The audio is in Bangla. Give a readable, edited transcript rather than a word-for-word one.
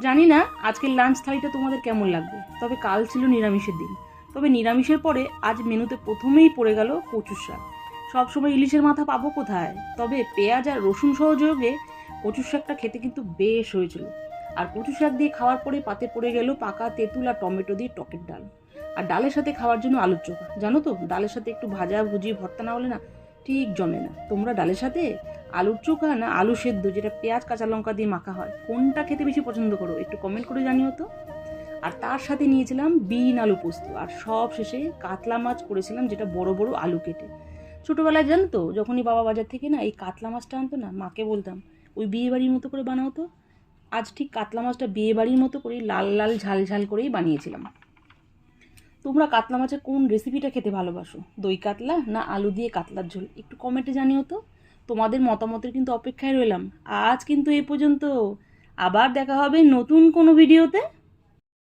জানি না আজকের লাঞ্চ থালিটা তোমাদের কেমন লাগবে, তবে কাল ছিল নিরামিষের দিন। তবে নিরামিষের পরে আজ মেনুতে প্রথমেই পড়ে গেল কচুর শাক। সবসময় ইলিশের মাথা পাবো কোথায়? তবে পেঁয়াজ আর রসুন সহযোগে কচুর শাকটা খেতে কিন্তু বেশ হয়েছিল। আর কচু শাক দিয়ে খাওয়ার পরে পাতে পড়ে গেল পাকা তেঁতুল আর টমেটো দিয়ে টকের ডাল। আর ডালের সাথে খাওয়ার জন্য আলুর চোখা। জানো তো, ডালের সাথে একটু ভাজা ভুজি ভর্তা না হলে না ঠিক জমে না। তোমরা ডালের সাথে আলুর চোখা না আলু সেদ্ধ, যেটা পেঁয়াজ কাঁচা লঙ্কা দিয়ে মাখা হয়, কোনটা খেতে বেশি পছন্দ করো? একটু কমেন্ট করে জানিও তো। আর তার সাথে নিয়েছিলাম বিন আলু পোস্ত, আর সব শেষে কাতলা মাছ করেছিলাম, যেটা বড় বড় আলু কেটে। ছোটবেলায় জানো তো, যখনই বাবা বাজার থেকে না এই কাতলা মাছটা আনতো না, মাকে বলতাম ওই বিয়ে বাড়ির মতো করে বানাও তো। আজ ঠিক কাতলা মাছটা বিয়ে বাড়ির মতো করেই লাল লাল ঝাল ঝাল করেই বানিয়েছিলাম। তোমরা কাতলা মাছের কোন রেসিপিটা খেতে ভালোবাসো? দই কাতলা না আলু দিয়ে কাতলার ঝোল? একটু কমেন্টে জানিও তো। তোমাদের মতামতের কিন্তু অপেক্ষায় রইলাম। আজ কিন্তু এই পর্যন্ত। আবার দেখা হবে নতুন কোনো ভিডিওতে।